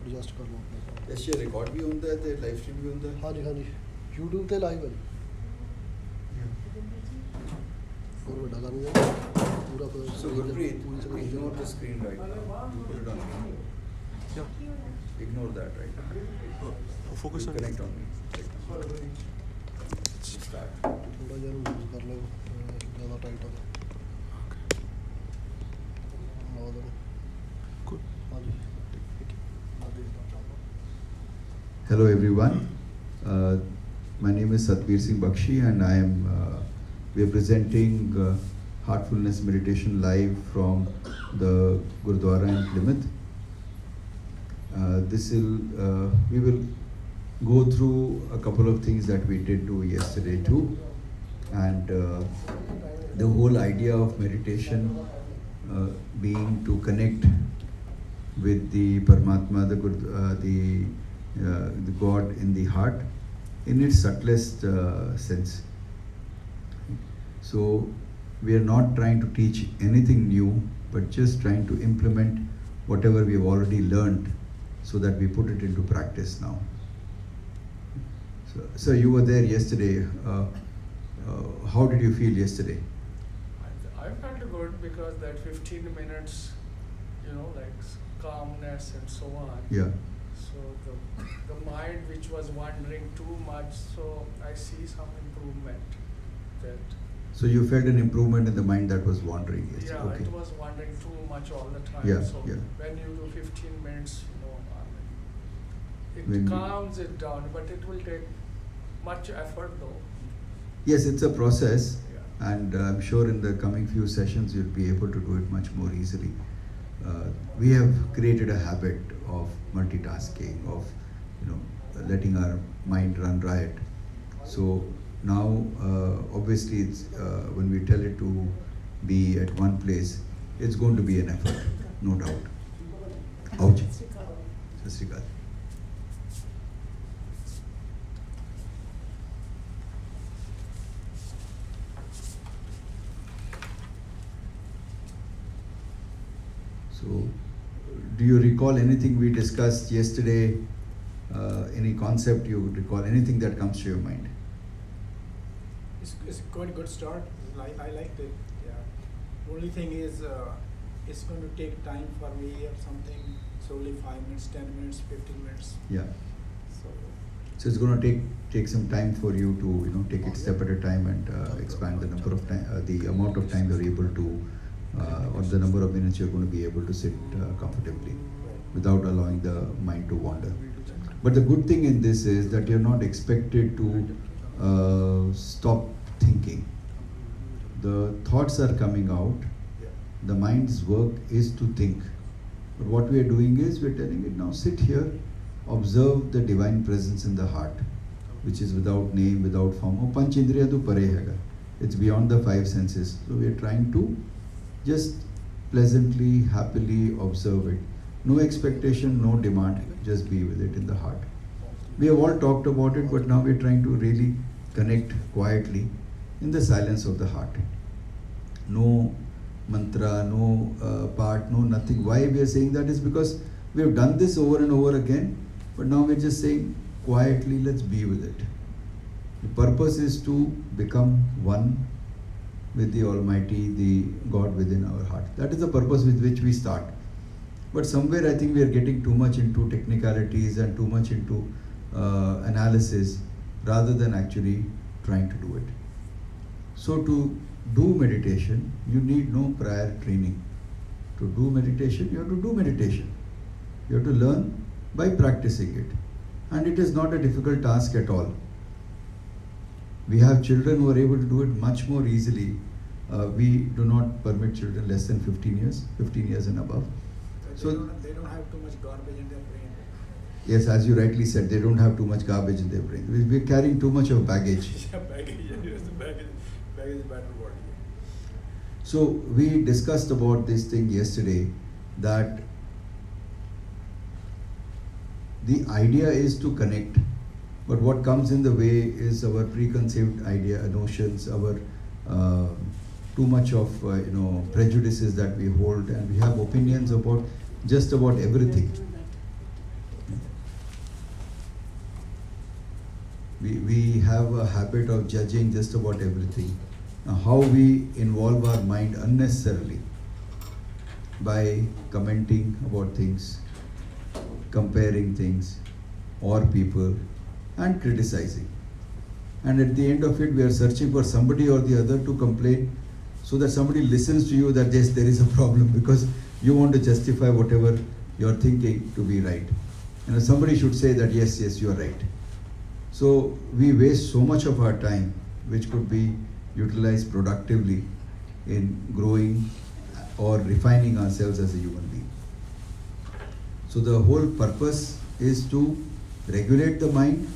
Adjust कर लो अपने। ऐसे रिकॉर्ड भी होता है ते लाइव स्ट्रीम भी होता है? हाँ जी यूट्यूब पे लाइव है जी। और वो डाला नहीं है पूरा So Gurpreet, ignore the screen right now. You put it on me. Yeah. Ignore that right now. Focus on Connect on me. Start. थोड़ा जरा लूज कर लो, ज़्यादा टाइट हो Good. हाँ जी। Hello everyone. My name is Satbir Singh Bakshi and I am we are presenting Heartfulness meditation live from the Gurdwara in Plymouth. We will go through a couple of things that we did do yesterday too, and the whole idea of meditation being to connect with the Paramatma, the God in the heart, in its subtlest sense. So we are not trying to teach anything new, but just trying to implement whatever we have already learned, so that we put it into practice now. So you were there yesterday. How did you feel yesterday? I felt good because that 15 minutes, like calmness and so on. Yeah. So the mind which was wandering too much, so I see some improvement. That So you felt an improvement in the mind that was wandering. Yes. yeah, Okay. it was wandering too much all the time. Yeah, So yeah. when you do 15 minutes, it When you- calms it down, but it will take much effort though. Yes, it's a process, Yeah. and I'm sure in the coming few sessions you'll be able to do it much more easily. We have created a habit of multitasking, of letting our mind run riot. So now, obviously, it's when we tell it to be at one place, it's going to be an effort, no doubt. Ouch. Sat Sri Akal. So, do you recall anything we discussed yesterday? Any concept you recall? Anything that comes to your mind? It's quite a good start. I liked it. Yeah. Only thing is, it's going to take time for me or something. It's only 5 minutes, 10 minutes, 15 minutes. Yeah. So So it's going to take some time for you to take it step at a time and expand the number of time, the amount of time you're able to, or the number of minutes you're going to be able to sit comfortably, without allowing the mind to wander. But the good thing in this is that you're not expected to stop thinking. The thoughts are coming out. The mind's work is to think. But what we are doing is we're telling it now, sit here, observe the divine presence in the heart, which is without name, without form. Oh, panch indriya to pare haiga. It's beyond the five senses. So we are trying to just pleasantly, happily observe it. No expectation, no demand, just be with it in the heart. We have all talked about it, but now we're trying to really connect quietly in the silence of the heart. No mantra, no part, no nothing. Why we are saying that is because we have done this over and over again, but now we're just saying quietly, let's be with it. The purpose is to become one with the Almighty, the God within our heart. That is the purpose with which we start. But somewhere I think we are getting too much into technicalities and too much into analysis rather than actually trying to do it. So to do meditation, you need no prior training. To do meditation, you have to do meditation. You have to learn by practicing it. And it is not a difficult task at all. We have children who are able to do it much more easily. We do not permit children less than 15 years and above. they don't have too much garbage in their brain. Yes, as you rightly said, they don't have too much garbage in their brain. We're carrying too much of baggage. Yeah, baggage is better word. So we discussed about this thing yesterday, that the idea is to connect, but what comes in the way is our preconceived notions, our too much of prejudices that we hold, and we have opinions about just about everything. we have a habit of judging just about everything. Now, how we involve our mind unnecessarily by commenting about things, comparing things or people, and criticizing. And at the end of it, we are searching for somebody or the other to complain so that somebody listens to you that yes, there is a problem, because you want to justify whatever you're thinking to be right. And somebody should say that yes, you are right. So we waste so much of our time which could be utilized productively in growing or refining ourselves as a human being. So the whole purpose is to regulate the mind,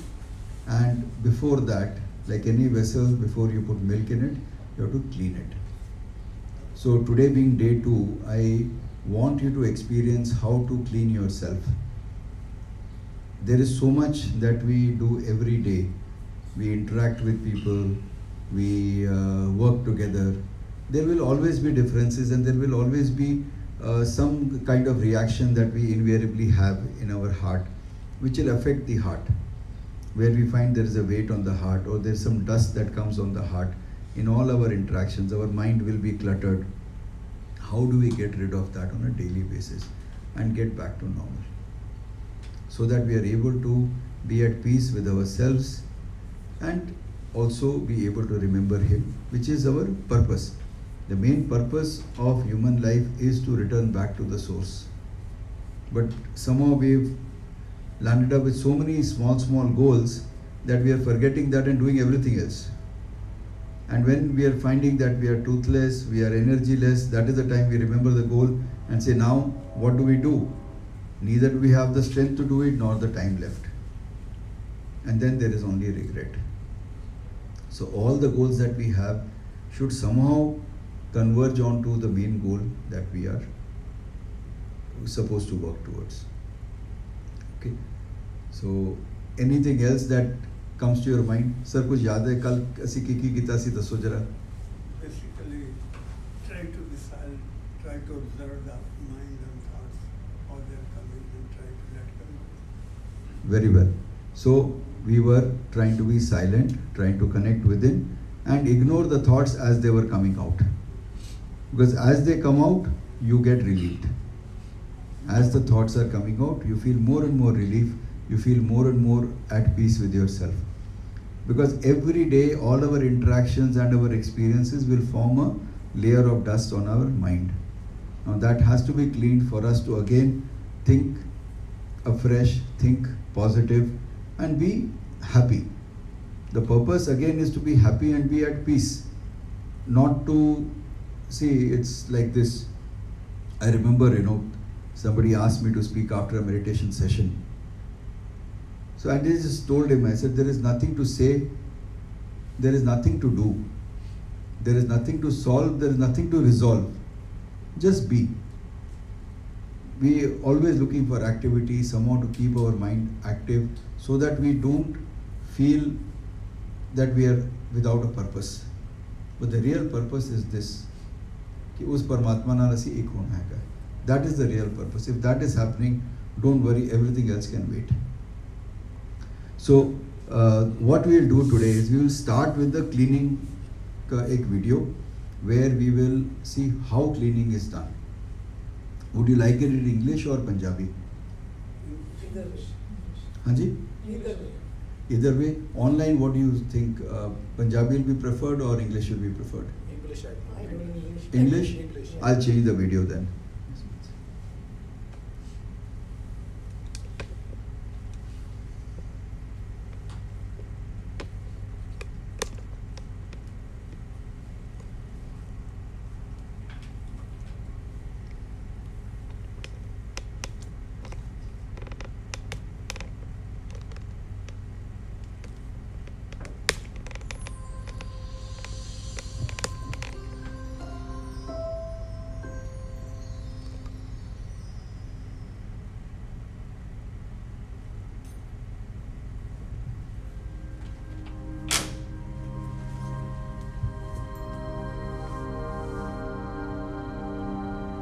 and before that, like any vessel, before you put milk in it, you have to clean it. So today being day 2, I want you to experience how to clean yourself. There is so much that we do every day. We interact with people, we work together. There will always be differences, and there will always be some kind of reaction that we invariably have in our heart, which will affect the heart. Where we find there is a weight on the heart, or there's some dust that comes on the heart. In all our interactions, our mind will be cluttered. How do we get rid of that on a daily basis and get back to normal? So that we are able to be at peace with ourselves and also be able to remember Him, which is our purpose. The main purpose of human life is to return back to the source. But somehow we've landed up with so many small goals that we are forgetting that and doing everything else. And when we are finding that we are toothless, we are energyless, that is the time we remember the goal and say, now what do we do? Neither do we have the strength to do it nor the time left. And then there is only regret. So all the goals that we have should somehow converge onto the main goal that we are supposed to work towards. Okay. So anything else that comes to your mind? Sir, कुछ याद है कल ऐसी की गीता सी दसो जरा. Basically, try to be silent, try to observe the mind and thoughts, how they are coming, and try to let them go. Very well. So we were trying to be silent, trying to connect within, and ignore the thoughts as they were coming out. Because as they come out, you get relieved. As the thoughts are coming out, you feel more and more relief. You feel more and more at peace with yourself. Because every day, all our interactions and our experiences will form a layer of dust on our mind. Now that has to be cleaned for us to again think afresh, think positive, and be happy. The purpose again is to be happy and be at peace. Not to, see, it's like this. I remember, somebody asked me to speak after a meditation session. So I just told him, I said, there is nothing to say, there is nothing to do, there is nothing to solve, there is nothing to resolve. Just be. We always looking for activity, somehow to keep our mind active, so that we don't feel that we are without a purpose. But the real purpose is this, कि उस परमात्मा नाल असी एक होना है. That is the real purpose. If that is happening, don't worry, everything else can wait. So what we will do today is we will start with the cleaning ka ek video where we will see how cleaning is done. Would you like it in English or Punjabi? Either way. Hanji? Either way. Either way. Online, what do you think? Punjabi will be preferred or English will be preferred? English, I do English. English? English. I'll change the video then.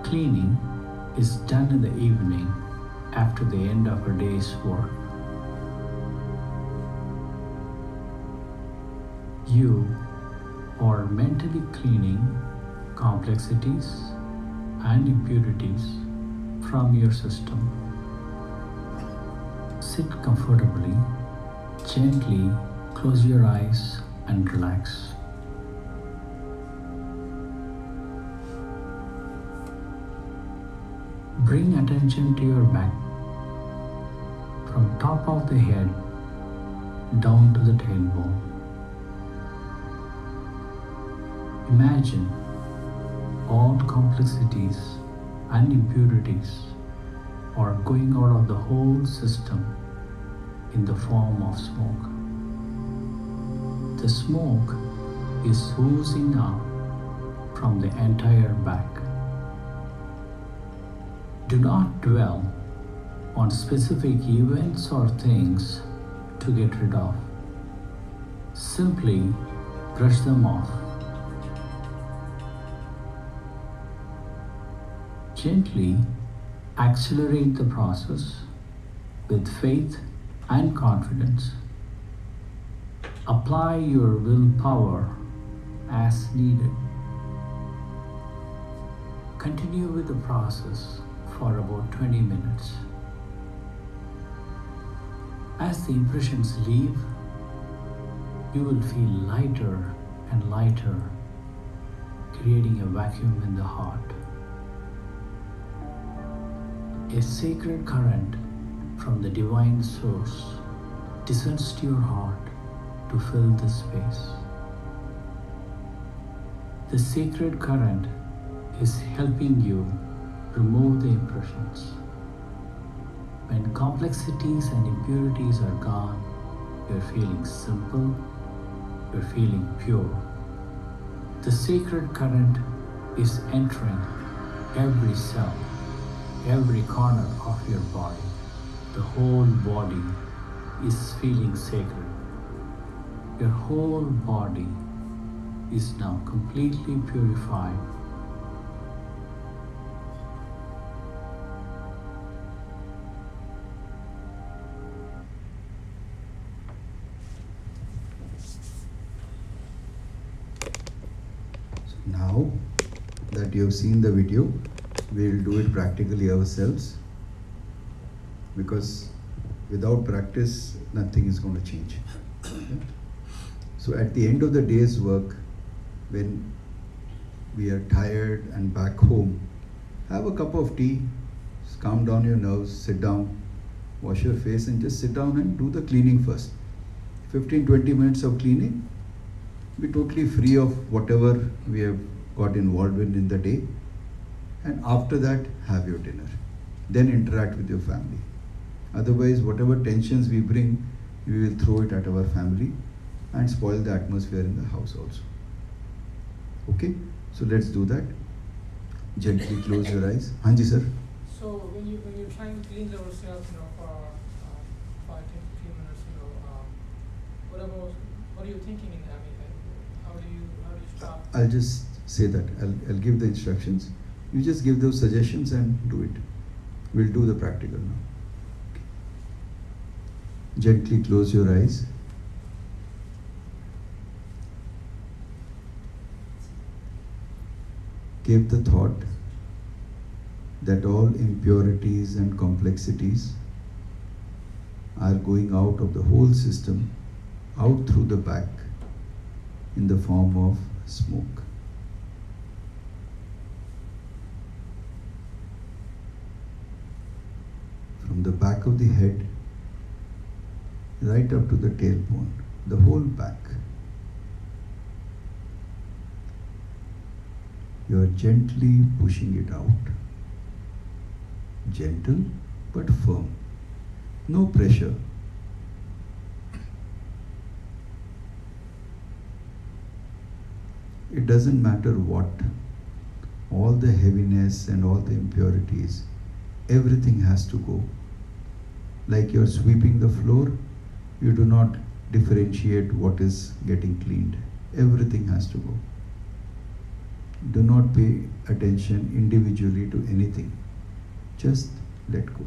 Cleaning is done in the evening after the end of a day's work. You are mentally cleaning complexities and impurities from your system. Sit comfortably, gently close your eyes and relax. Bring attention to your back from top of the head down to the tailbone. Imagine all complexities and impurities are going out of the whole system in the form of smoke. The smoke is oozing out from the entire back. Do not dwell on specific events or things to get rid of. Simply brush them off. Gently accelerate the process with faith and confidence. Apply your willpower as needed. Continue with the process for about 20 minutes. As the impressions leave, you will feel lighter and lighter, creating a vacuum in the heart. A sacred current from the divine source descends to your heart to fill this space. The sacred current is helping you remove the impressions. When complexities and impurities are gone, you're feeling simple, you're feeling pure. The sacred current is entering every cell, every corner of your body. The whole body is feeling sacred. Your whole body is now completely purified. Now that you have seen the video, we will do it practically ourselves, because without practice, nothing is going to change. Okay? So at the end of the day's work, when we are tired and back home, have a cup of tea, calm down your nerves, sit down, wash your face, and just sit down and do the cleaning first. 15-20 minutes of cleaning, be totally free of whatever we have got involved in the day, and after that have your dinner, then interact with your family. Otherwise, whatever tensions we bring, we will throw it at our family and spoil the atmosphere in the house also. Okay, so let's do that. Gently close your eyes. Hanji sir. So when you're trying to cleanse ourselves, for 5, 10, 15 minutes, what are you thinking in that? How do you stop? I'll just say that. I'll give the instructions. You just give those suggestions and do it. We'll do the practical now. Okay. Gently close your eyes. Give the thought that all impurities and complexities are going out of the whole system, out through the back, in the form of smoke. From the back of the head, right up to the tailbone, the whole back. You are gently pushing it out. Gentle but firm. No pressure. It doesn't matter what. All the heaviness and all the impurities, everything has to go. Like you're sweeping the floor, you do not differentiate what is getting cleaned. Everything has to go. Do not pay attention individually to anything. Just let go.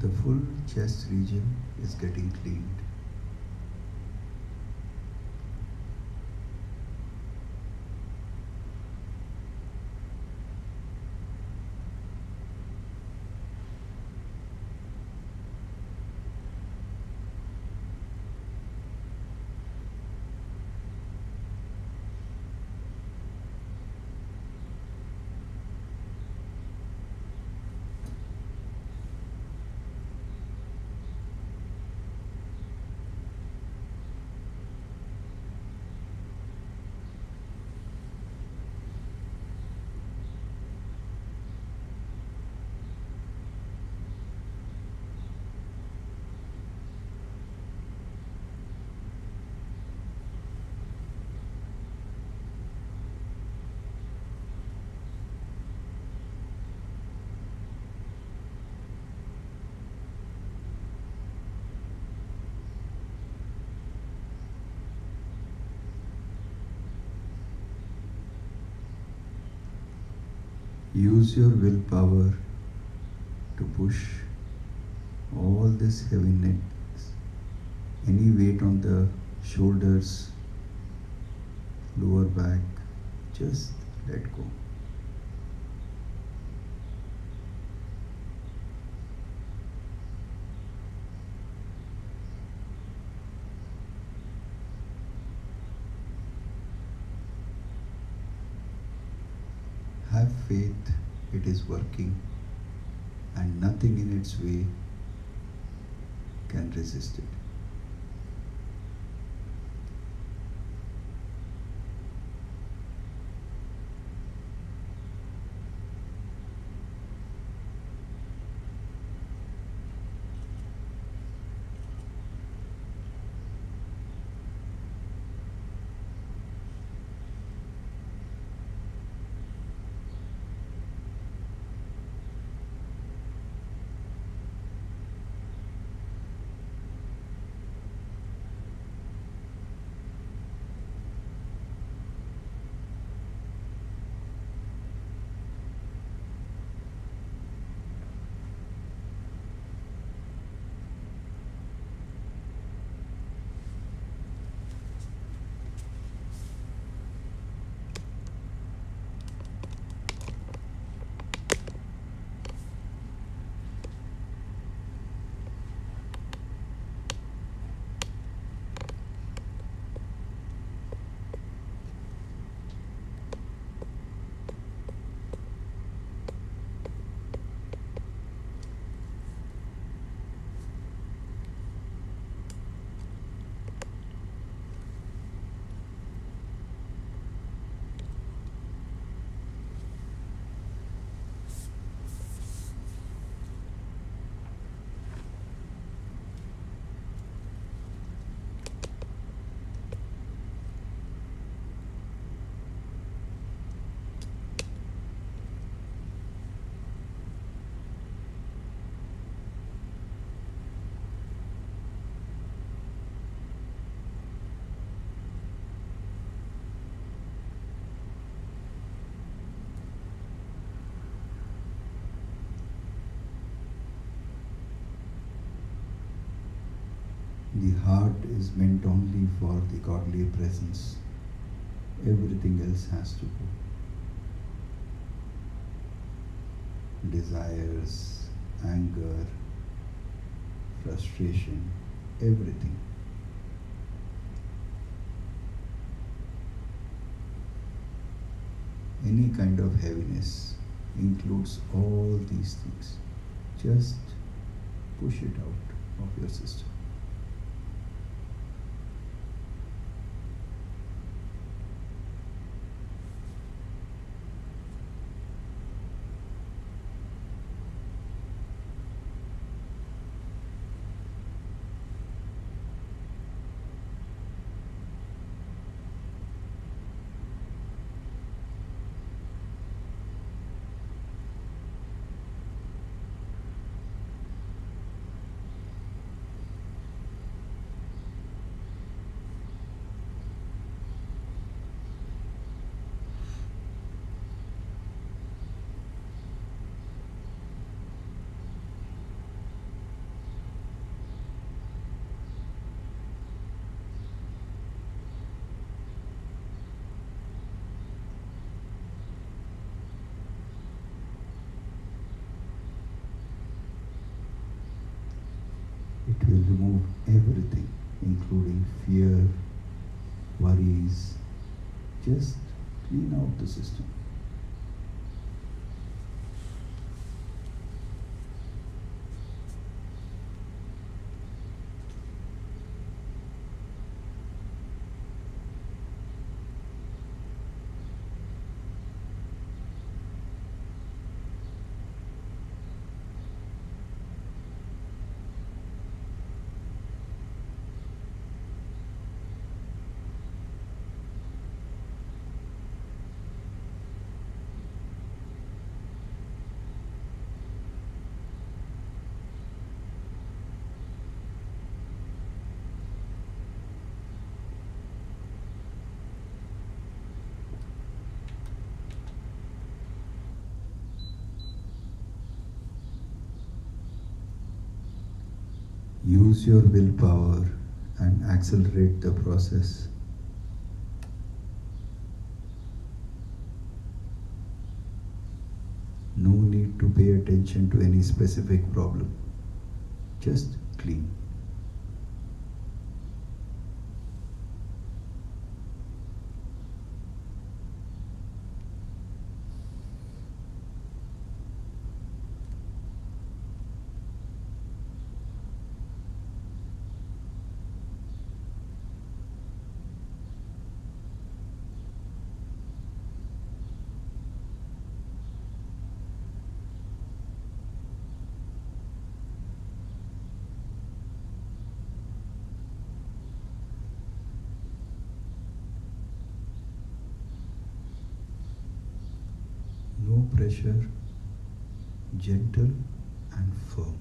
The full chest region is getting cleaned. Use your willpower to push all this heaviness, any weight on the shoulders, lower back, just let go. Have faith, it is working, and nothing in its way can resist it. The heart is meant only for the godly presence. Everything else has to go. Desires, anger, frustration, everything. Any kind of heaviness includes all these things. Just push it out of your system. It will remove everything, including fear, worries. Just clean out the system. Use your willpower and accelerate the process. No need to pay attention to any specific problem. Just clean. No pressure, gentle and firm.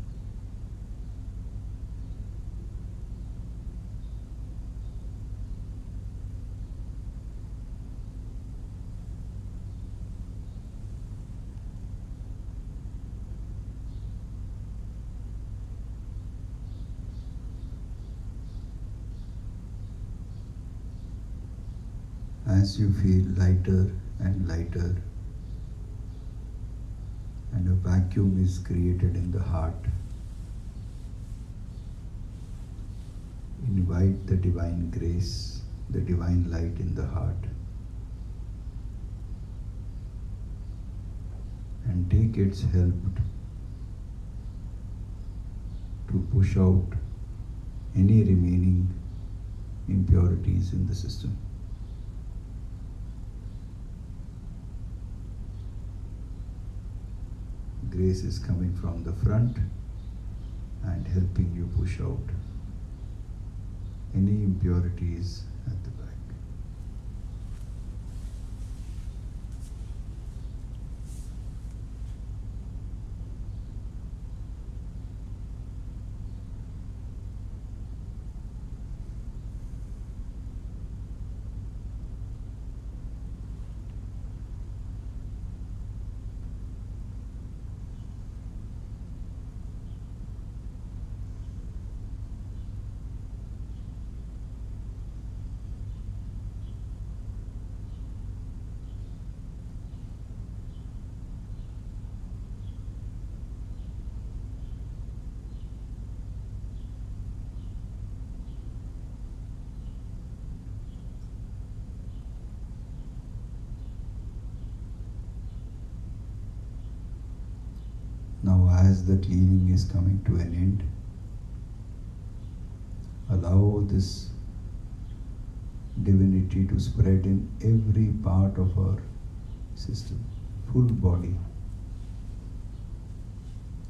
As you feel lighter and lighter, and a vacuum is created in the heart, invite the divine grace, the divine light in the heart, and take its help to push out any remaining impurities in the system. Grace is coming from the front and helping you push out any impurities at the back. Now, as the cleaning is coming to an end, allow this divinity to spread in every part of our system, full body.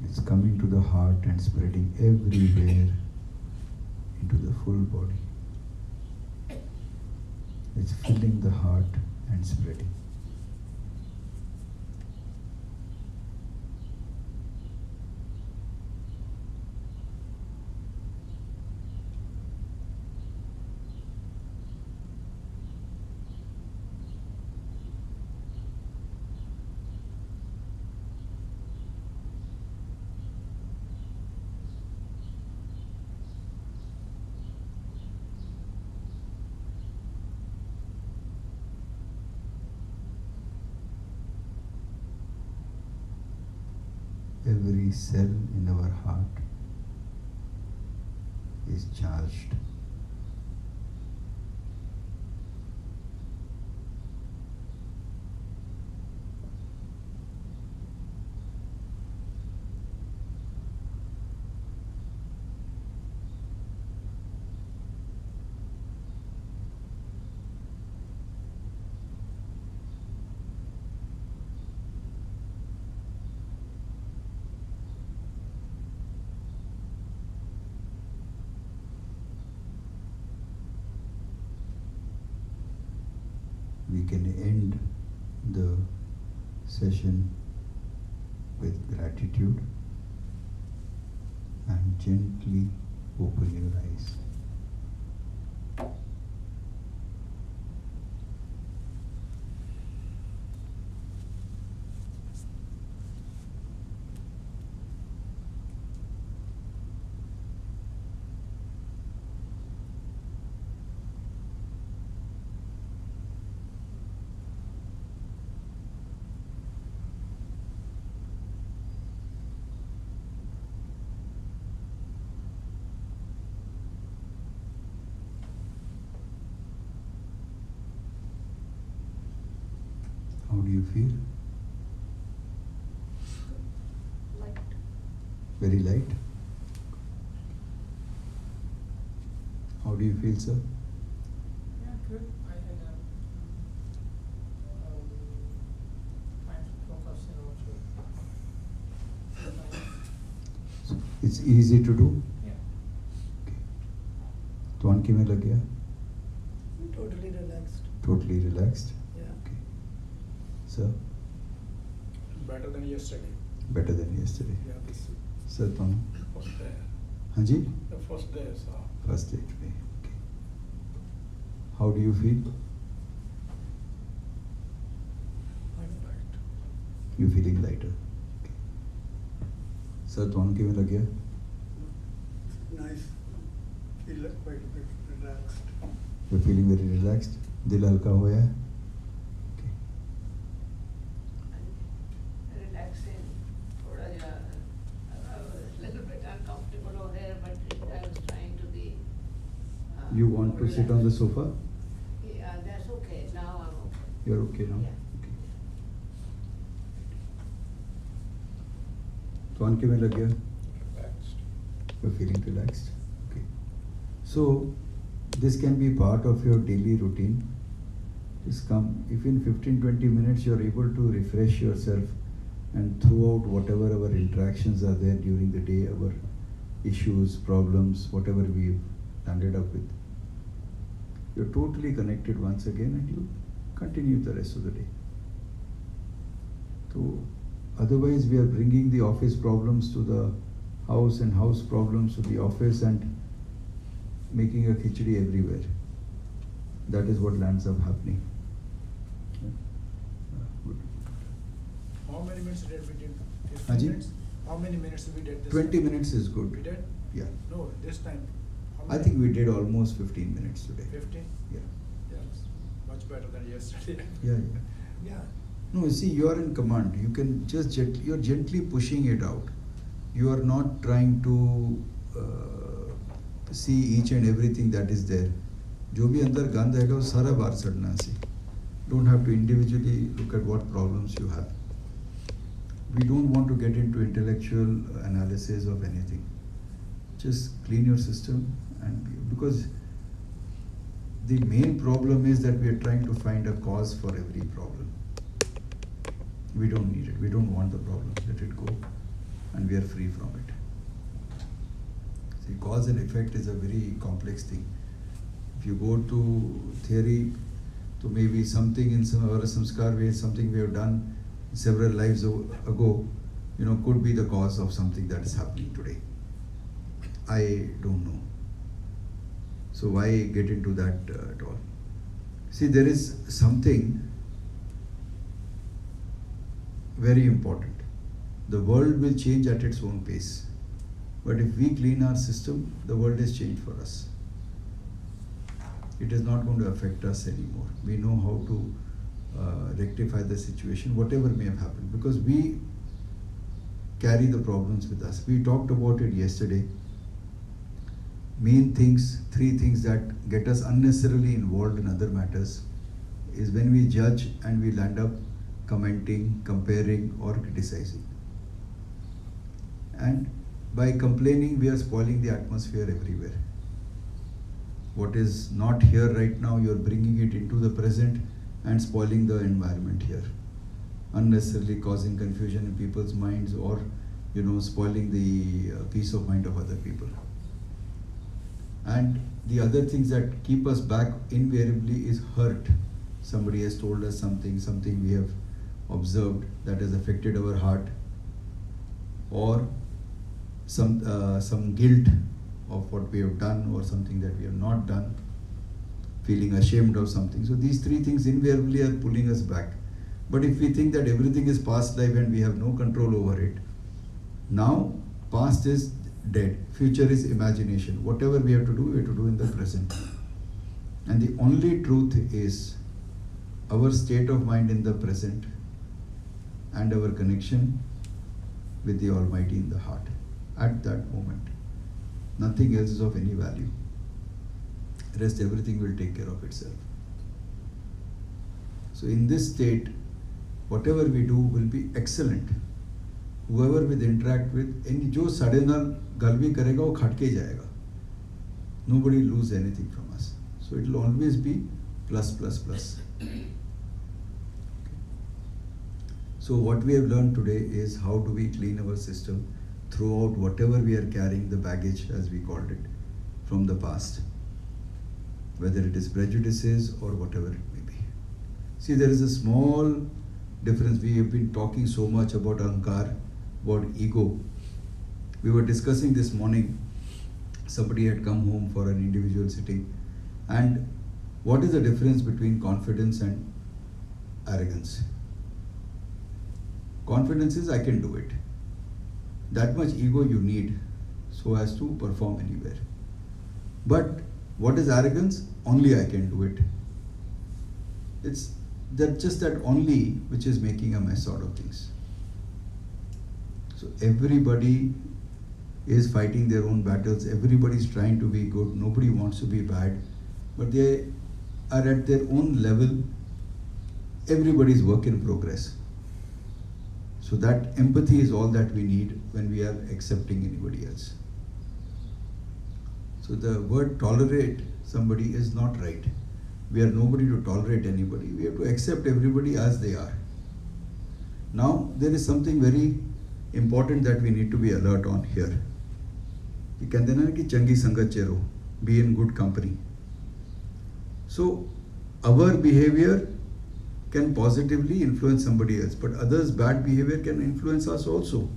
It's coming to the heart and spreading everywhere into the full body. It's filling the heart and spreading. Every cell in our heart is charged. We can end the session with gratitude and gently open your eyes. How do you feel? Light. Very light? How do you feel, sir? Yeah, good. I had time to focus in also. So it's easy to do? Yeah. Okay. Tuan kiਵੇਂ ਲੱਗਿਆ? Totally relaxed. Totally relaxed? Yeah. Okay. Sir? Better than yesterday. Better than yesterday? Yeah, this Sir, ਤੁਹਾਨੂੰ? first day. Hanji? The first day, so. First day today. Okay. How do you feel? I'm right. You feeling lighter? Okay. Sir, ਤੁਹਾਨੂੰ ਕਿਵੇਂ ਲੱਗਿਆ? Nice. Feel quite a bit relaxed. You're feeling very relaxed? ਦਿਲ ਹਲਕਾ ਹੋਇਆ ਹੈ? Okay. Relaxing. थोड़ा जा little bit uncomfortable over there, but I was trying to be. You want to sit on the sofa? Yeah, that's okay. Now I'm okay. You're okay now? Yeah. Okay. ਤੁਹਾਨੂੰ ਕਿਵੇਂ ਲੱਗਿਆ? Relaxed. You're feeling relaxed? Okay. So, this can be part of your daily routine. Just come, if in 15-20 minutes you're able to refresh yourself and throw out whatever our interactions are there during the day, our issues, problems, whatever we've landed up with. You're totally connected once again and you continue the rest of the day. So, otherwise we are bringing the office problems to the house and house problems to the office and making a khichdi everywhere. That is what lands up happening. Good. How many minutes did we did? 15 Haji? minutes? How many minutes we did this 20 time? minutes is good. We did? Yeah. No, this time. How I many? think we did almost 15 minutes today. 15? Yeah. Yes. Much better than yesterday. Yeah. Yeah. No, you see, you are in command. You can just you're gently pushing it out. You are not trying to see each and everything that is there. जो भी अंदर गंद है वो सारा बाहर सड़ना सी. Don't have to individually look at what problems you have. We don't want to get into intellectual analysis of anything. Just clean your system because the main problem is that we are trying to find a cause for every problem. We don't need it. We don't want the problem. Let it go and we are free from it. See, cause and effect is a very complex thing. If you go to theory, to maybe something in some or a samskar way, something we have done several lives ago, could be the cause of something that is happening today. I don't know. So why get into that at all? See, there is something very important. The world will change at its own pace. But if we clean our system, the world has changed for us. It is not going to affect us anymore. We know how to rectify the situation, whatever may have happened, because we carry the problems with us. We talked about it yesterday. main things, three things that get us unnecessarily involved in other matters is when we judge and we'll end up commenting, comparing or criticizing. And by complaining, we are spoiling the atmosphere everywhere. What is not here right now, you're bringing it into the present and spoiling the environment here, unnecessarily causing confusion in people's minds or spoiling the peace of mind of other people. And the other things that keep us back invariably is hurt. Somebody has told us something we have observed that has affected our heart, or some guilt of what we have done or something that we have not done, feeling ashamed of something. So these three things invariably are pulling us back. But if we think that everything is past life and we have no control over it, now past is dead, future is imagination. Whatever we have to do in the present. And the only truth is our state of mind in the present and our connection with the Almighty in the heart at that moment. Nothing else is of any value. Rest everything will take care of itself. So in this state, whatever we do will be excellent. Whoever we interact with, जो साढ़े नाल गल भी करेगा वो खट के ही जाएगा. Nobody lose anything from us. So it will always be plus, plus, plus. So what we have learned today is how do we clean our system throughout whatever we are carrying, the baggage as we called it, from the past. Whether it is prejudices or whatever it may be. See, there is a small difference. We have been talking so much about ahankar, about ego. We were discussing this morning, somebody had come home for an individual sitting, and what is the difference between confidence and arrogance? Confidence is I can do it. That much ego you need so as to perform anywhere. But what is arrogance? Only I can do it. It's just that only which is making a mess out of things. So everybody is fighting their own battles. Everybody is trying to be good. Nobody wants to be bad. But they are at their own level. Everybody is work in progress. So that empathy is all that we need when we are accepting anybody else. So the word tolerate somebody is not right. We are nobody to tolerate anybody. We have to accept everybody as they are. Now there is something very important that we need to be alert on here. You can then changi sangat chero, be in good company. So our behavior can positively influence somebody else, but others' bad behavior can influence us also.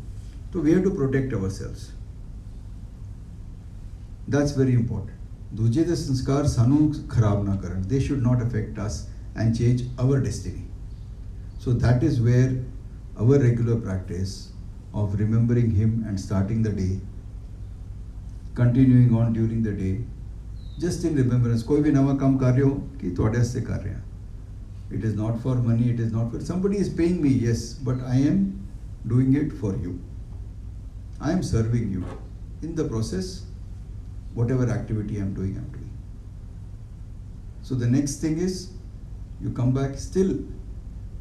So we have to protect ourselves. That's very important. दूजे दे संस्कार सानू खराब ना करन. They should not affect us and change our destiny. So that is where our regular practice of remembering Him and starting the day, continuing on during the day, just in remembrance. कोई भी नवा काम कर रहे हो कि तुहाडे वास्ते कर रहे हैं. It is not for money, it is not for, somebody is paying me, yes, but I am doing it for you. I am serving you. In the process, whatever activity I am doing. So the next thing is, you come back still,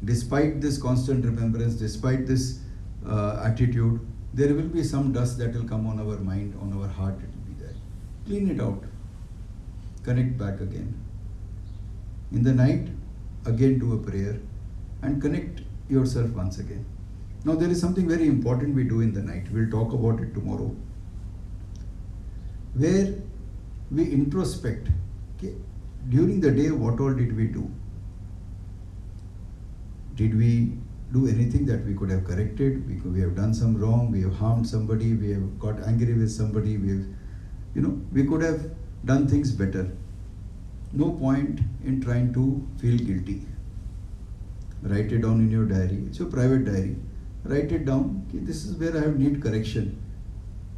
despite this constant remembrance, despite this attitude, there will be some dust that will come on our mind, on our heart, it will be there. Clean it out. Connect back again. In the night, again do a prayer and connect yourself once again. Now there is something very important we do in the night. We'll talk about it tomorrow. Where we introspect. Okay, during the day, what all did we do? Did we do anything that we could have corrected? We have done some wrong, we have harmed somebody, we have got angry with somebody, we could have done things better. No point in trying to feel guilty. Write it down in your diary. It's your private diary. Write it down. Okay, this is where I need correction.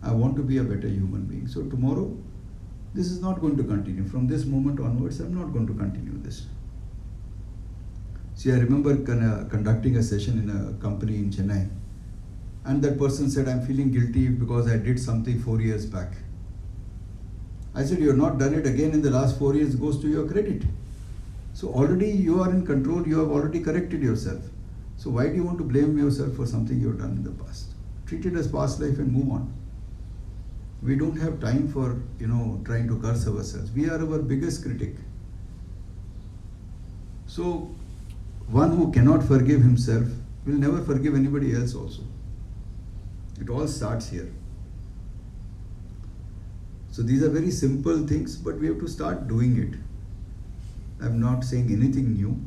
I want to be a better human being. So tomorrow, this is not going to continue. From this moment onwards, I'm not going to continue this. See, I remember conducting a session in a company in Chennai, and that person said, I'm feeling guilty because I did something 4 years back. I said, you have not done it again in the last 4 years, goes to your credit. So already you are in control, you have already corrected yourself. So why do you want to blame yourself for something you have done in the past? Treat it as past life and move on. We don't have time for, trying to curse ourselves. We are our biggest critic. So one who cannot forgive himself will never forgive anybody else also. It all starts here. So these are very simple things, but we have to start doing it. I'm not saying anything new,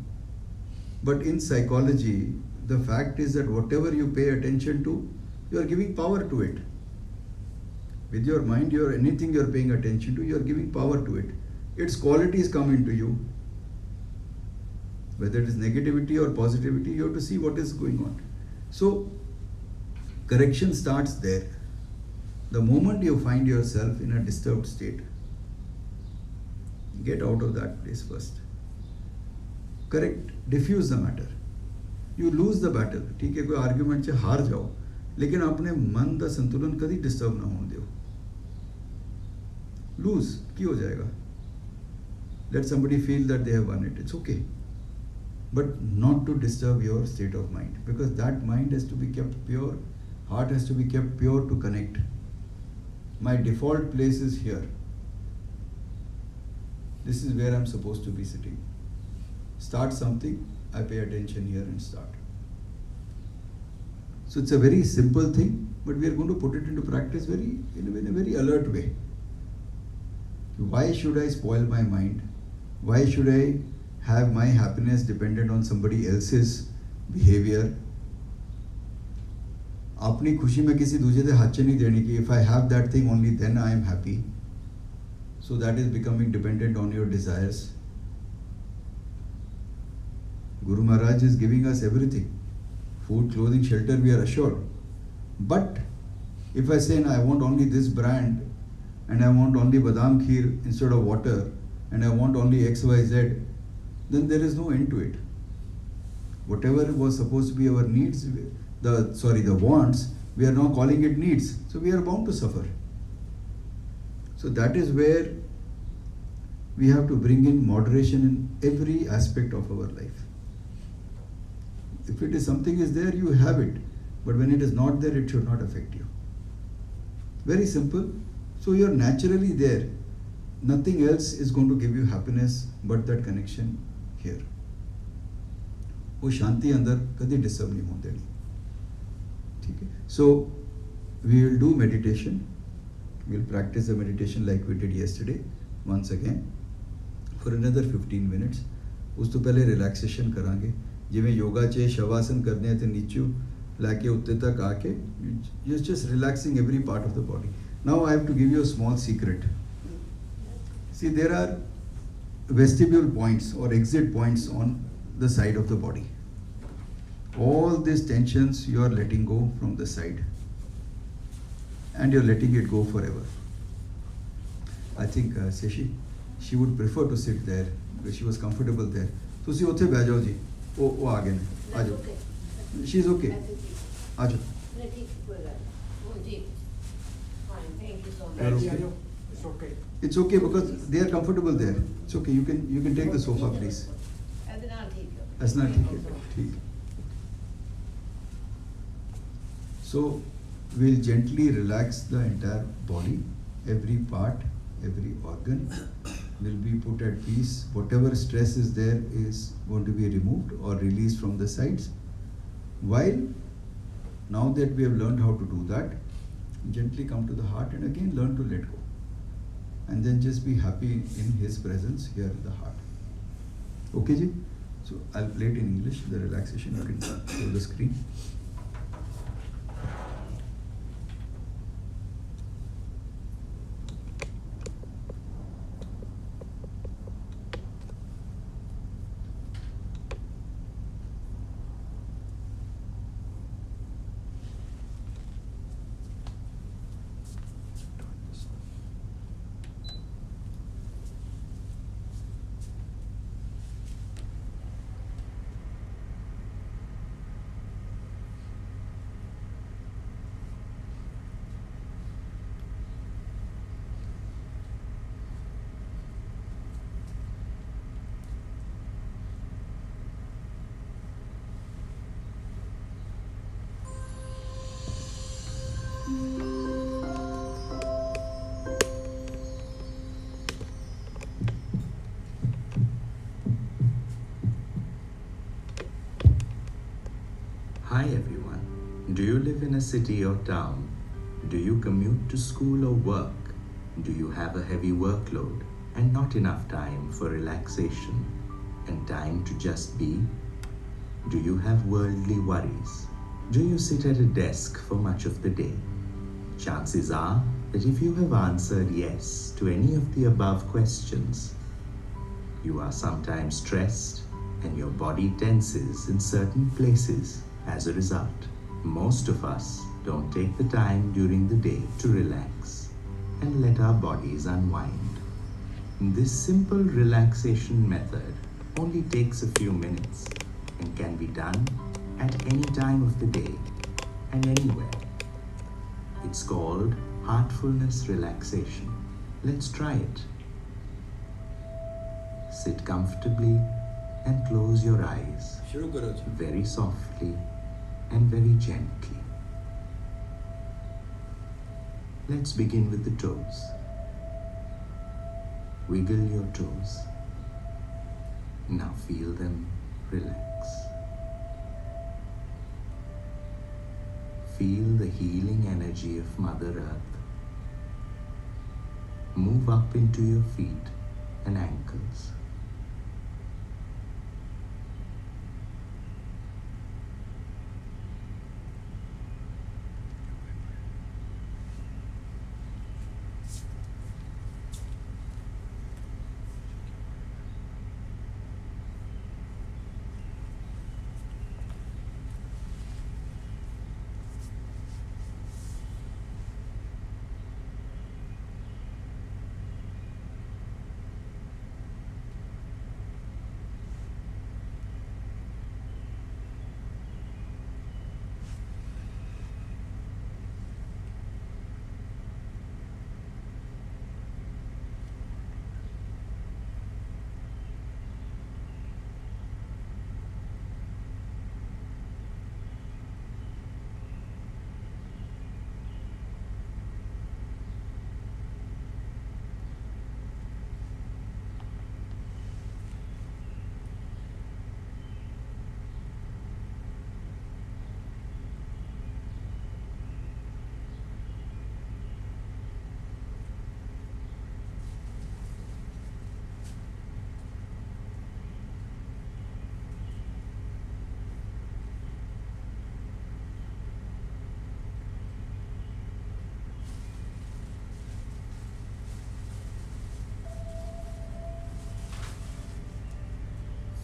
but in psychology, the fact is that whatever you pay attention to, you are giving power to it. With your mind, anything you're paying attention to, you're giving power to it. Its qualities come into you. Whether it is negativity or positivity, you have to see what is going on. So, correction starts there. The moment you find yourself in a disturbed state, get out of that place first. Correct, diffuse the matter. You lose the battle. ठीक है, कोई argument से हार जाओ, लेकिन अपने मन का संतुलन कभी disturb ना होने दो. Lose, की हो जाएगा? Let somebody feel that they have won it. It's okay. But not to disturb your state of mind, because that mind has to be kept pure, heart has to be kept pure to connect. My default place is here. This is where I'm supposed to be sitting. Start something, I pay attention here and start. So it's a very simple thing, but we are going to put it into practice in a very alert way. Why should I spoil my mind? Why should I have my happiness dependent on somebody else's behavior? अपनी खुशी में किसी दूसरे से हाथ नहीं देने की. If I have that thing, only then I am happy. So that is becoming dependent on your desires. Guru Maharaj is giving us everything. Food, clothing, shelter, we are assured. But if I say, I want only this brand, and I want only badam kheer instead of water, and I want only XYZ, then there is no end to it. Whatever was supposed to be our needs, the wants, we are now calling it needs. So we are bound to suffer. So that is where we have to bring in moderation in every aspect of our life. If it is something is there, you have it. But when it is not there, it should not affect you. Very simple. So you are naturally there. Nothing else is going to give you happiness but that connection here. वो शांति अंदर कभी disturb नहीं होने देनी. ठीक है. So we will do meditation. We will practice the meditation like we did yesterday once again for another 15 minutes. उस तो पहले relaxation करांगे. जिਵੇਂ योगा चे शवासन करने हैं तो नीचे लाके उत्ते तक आके you're just relaxing every part of the body. Now I have to give you a small secret. See, there are vestibule points or exit points on the side of the body. All these tensions you are letting go from the side and you're letting it go forever. I think Seshi, she would prefer to sit there because she was comfortable there. So see, उत्थे बैठ जाओ जी. वो आगे ने आ जाओ. She is okay. आ जाओ. It's okay. It's okay because they are comfortable there. It's okay. You can take the sofa, please. That's not ठीक. So we'll gently relax the entire body, every part, every organ will be put at peace. Whatever stress is there is going to be removed or released from the sides. While now that we have learned how to do that, gently come to the heart and again learn to let go. And then just be happy in His presence here in the heart. Okay, ji? So I'll play it in English, the relaxation. You can show the screen. Do you live in a city or town? Do you commute to school or work? Do you have a heavy workload and not enough time for relaxation and time to just be? Do you have worldly worries? Do you sit at a desk for much of the day? Chances are that if you have answered yes to any of the above questions, you are sometimes stressed and your body tenses in certain places as a result. Most of us don't take the time during the day to relax and let our bodies unwind. This simple relaxation method only takes a few minutes and can be done at any time of the day and anywhere. It's called Heartfulness relaxation. Let's try it. Sit comfortably and close your eyes शुरू करो जी. very softly and very gently. Let's begin with the toes. Wiggle your toes. Now feel them relax. Feel the healing energy of Mother Earth move up into your feet and ankles.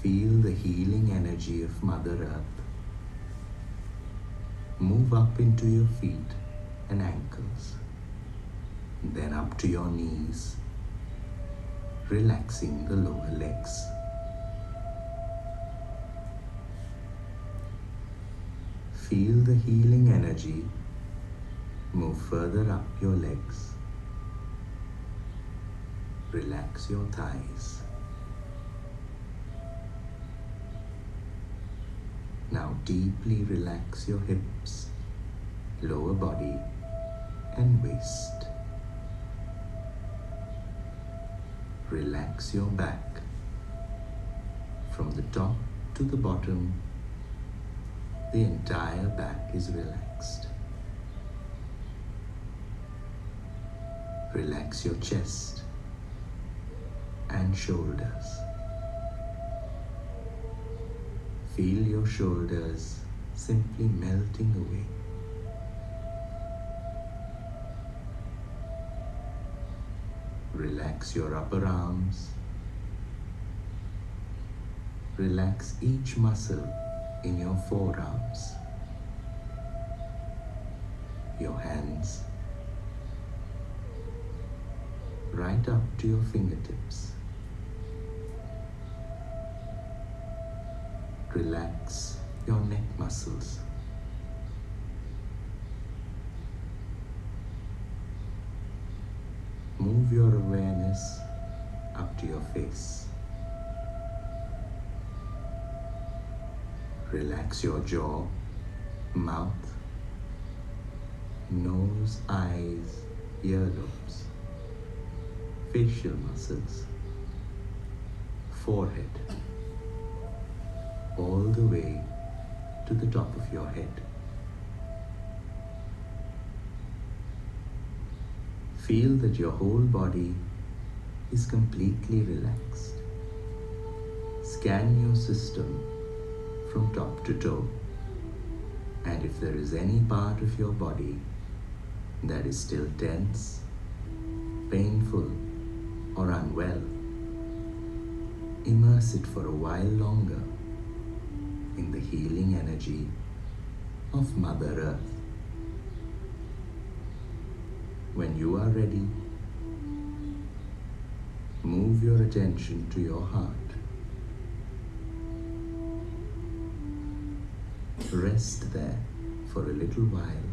Feel the healing energy of Mother Earth move up into your feet and ankles, then up to your knees, relaxing the lower legs. Feel the healing energy move further up your legs. Relax your thighs. Now deeply relax your hips, lower body, and waist. Relax your back. From the top to the bottom, the entire back is relaxed. Relax your chest and shoulders. Feel your shoulders simply melting away. Relax your upper arms. Relax each muscle in your forearms, your hands, right up to your fingertips. Relax your neck muscles. Move your awareness up to your face. Relax your jaw, mouth, nose, eyes, earlobes, facial muscles, forehead, all the way to the top of your head. Feel that your whole body is completely relaxed. Scan your system from top to toe, and if there is any part of your body that is still tense, painful, or unwell, immerse it for a while longer in the healing energy of Mother Earth. When you are ready, move your attention to your heart. Rest there for a little while.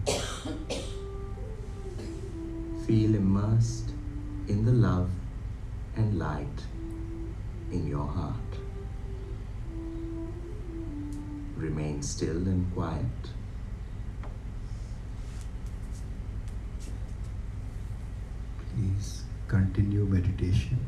Feel immersed in the love and light in your heart. Remain still and quiet. Please continue meditation.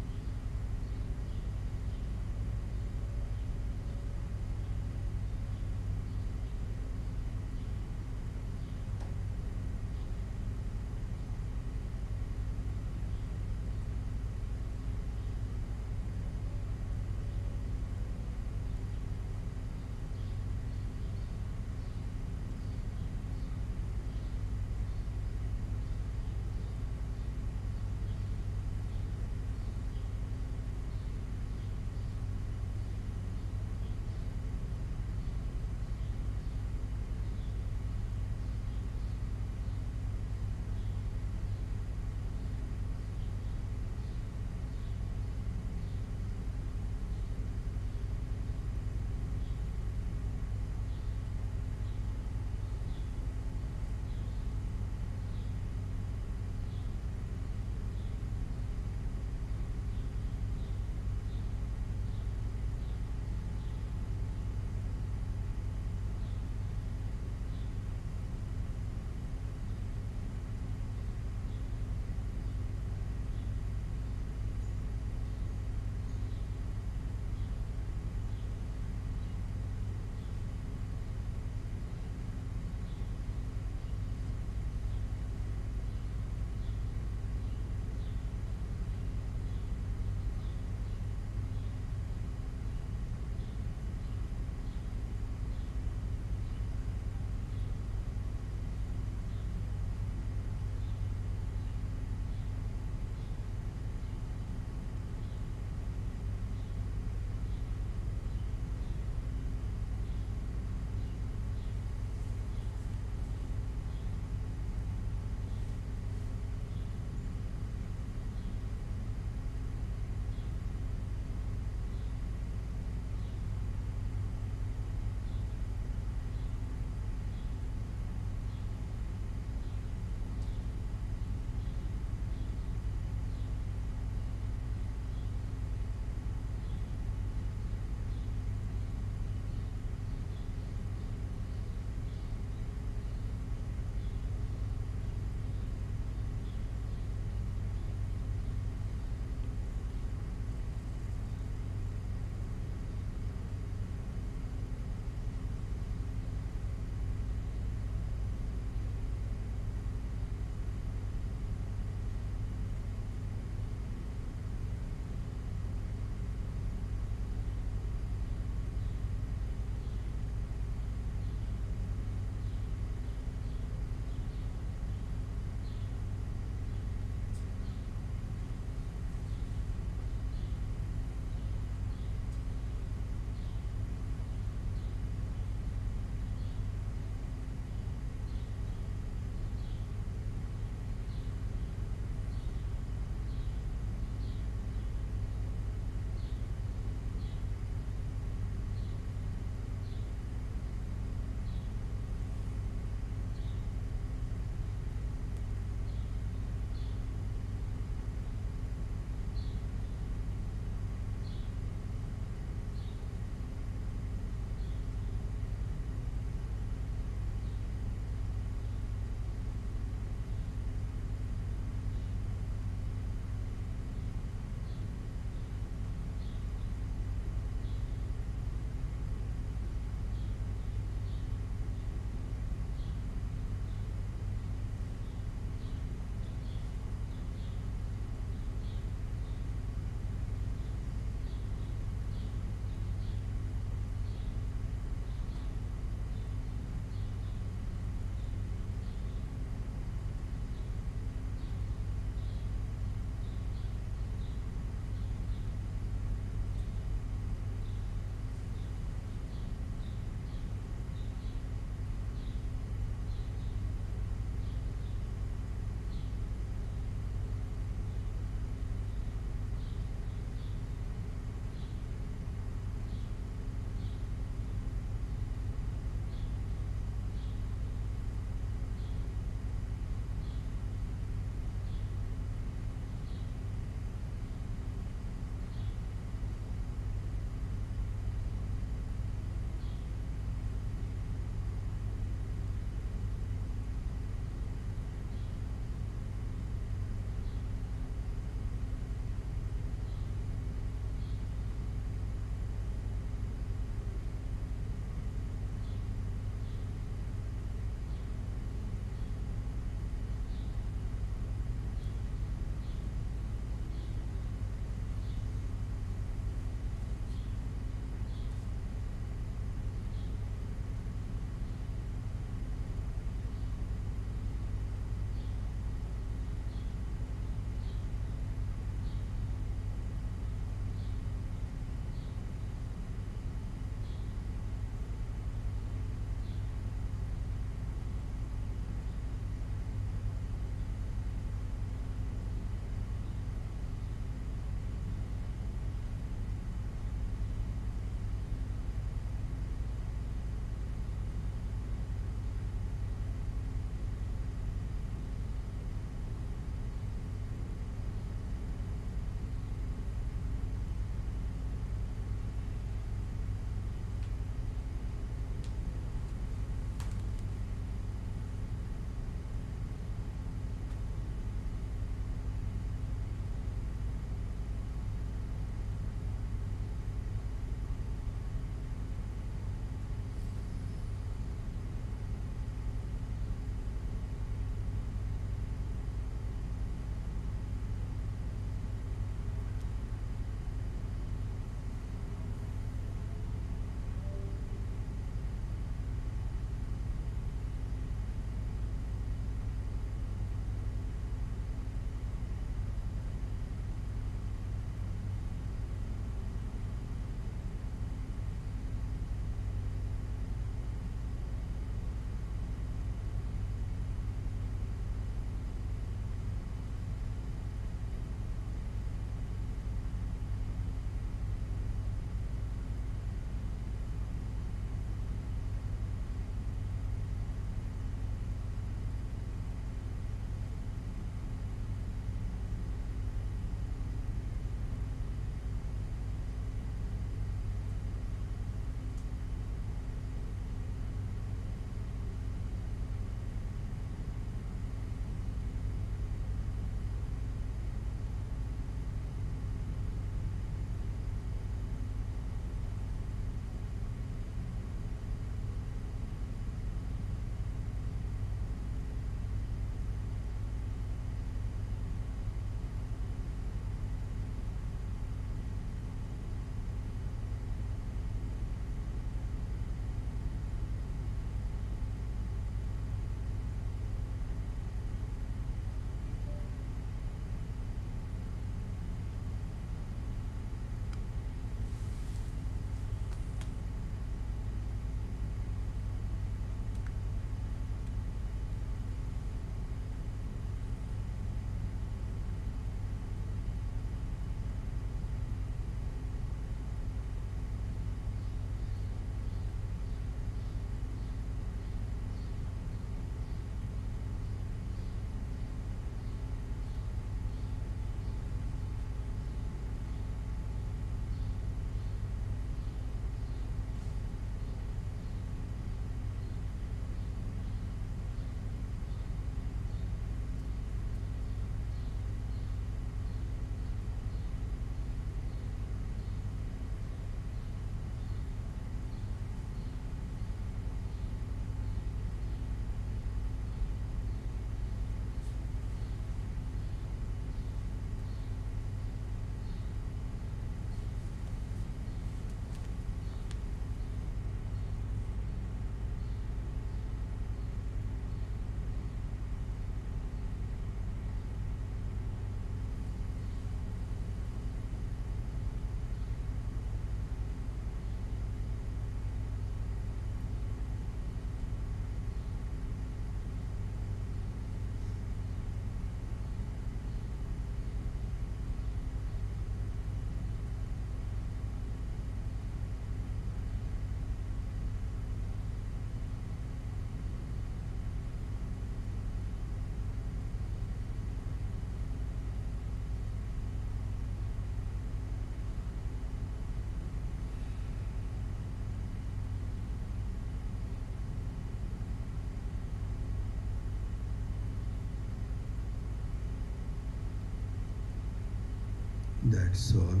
That's all.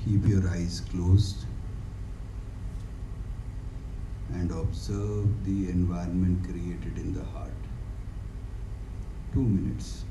Keep your eyes closed and observe the environment created in the heart. 2 minutes.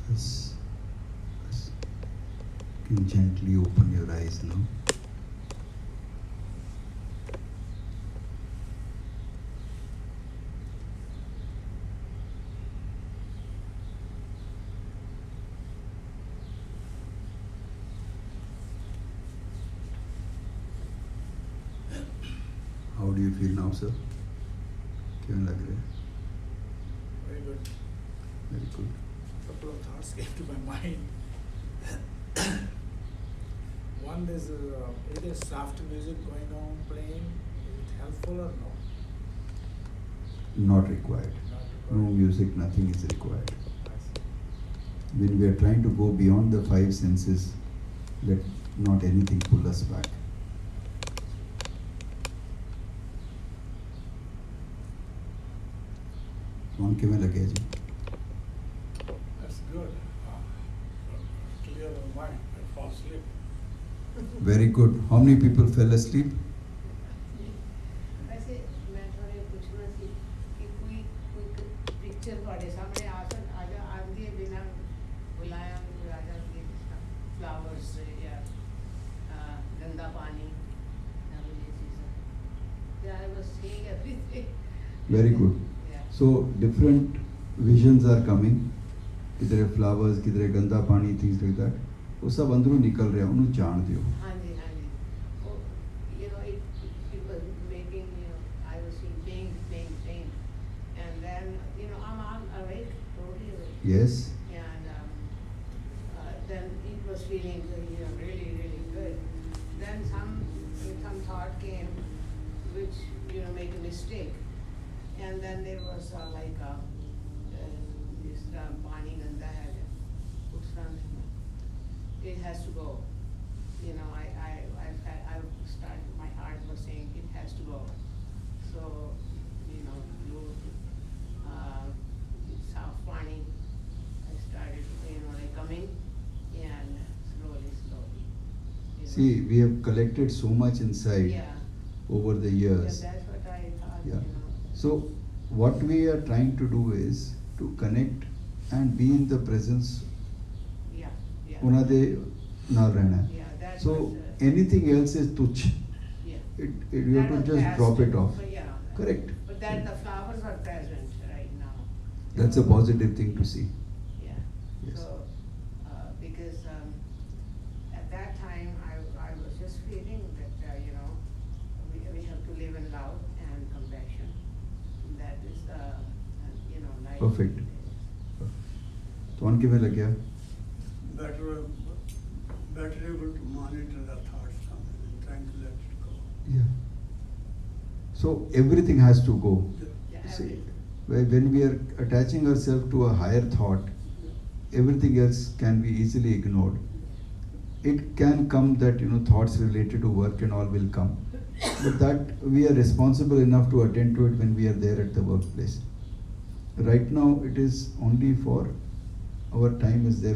Yes. Yes. You can gently open your eyes now. How do you feel now, sir? कैसा लग रहा है? Very good. Very good. Couple of thoughts came to my mind. One is there soft music going on playing? Is it helpful or no? Not required. Not No required. music, nothing is required. I see. When we are trying to go beyond the five senses, let not anything pull us back. कौन किमें लगे जी? That's good. Clear the mind. I fall asleep. Very good. How many people fell asleep? वैसे मैं थोड़े पूछना थी कि कोई picture ਤੁਹਾਡੇ ਸਾਹਮਣੇ आंधी बिना बुलाया कोई आ जाती है फ्लावर्स या गंदा पानी या ये चीज़ें yeah I was seeing everything Very good. yeah So different visions are coming. किधरे flowers, किधरे गंदा पानी, things like that. वो सब अंदरों निकल रहे हैं, उन्हें जान दियो. हाँ जी oh, you know it was making I was seeing pain and then you know I'm awake totally awake Yes. and then it was feeling really good. Then some thought came which make a mistake, and then there was like this pani ganda hai it has to go. I started, my heart was saying it has to go. So soft pani I started like coming and slowly it See, was- we have collected so much inside yeah over the yeah years. that's what I thought Yeah. So what we are trying to do is to connect and be in the presence. yeah उन्हें दे नाल रहना है. yeah that So was anything else is tuch. yeah You have to That was just past, drop it off. but yeah Correct. but then the flowers are present right now. That's a positive thing to see. Yeah. Yes. So, because at that time I was just feeling that we have to live in love and compassion. That is life. Perfect. तो उनके में लग गया. better able to monitor the thoughts coming and trying to let it go. Yeah. So everything has to go. Yeah, See, everything. when we are attaching ourselves to a higher thought, everything else can be easily ignored. It can come that thoughts related to work and all will come, but that we are responsible enough to attend to it when we are there at the workplace. Right now, it is only for our time is there.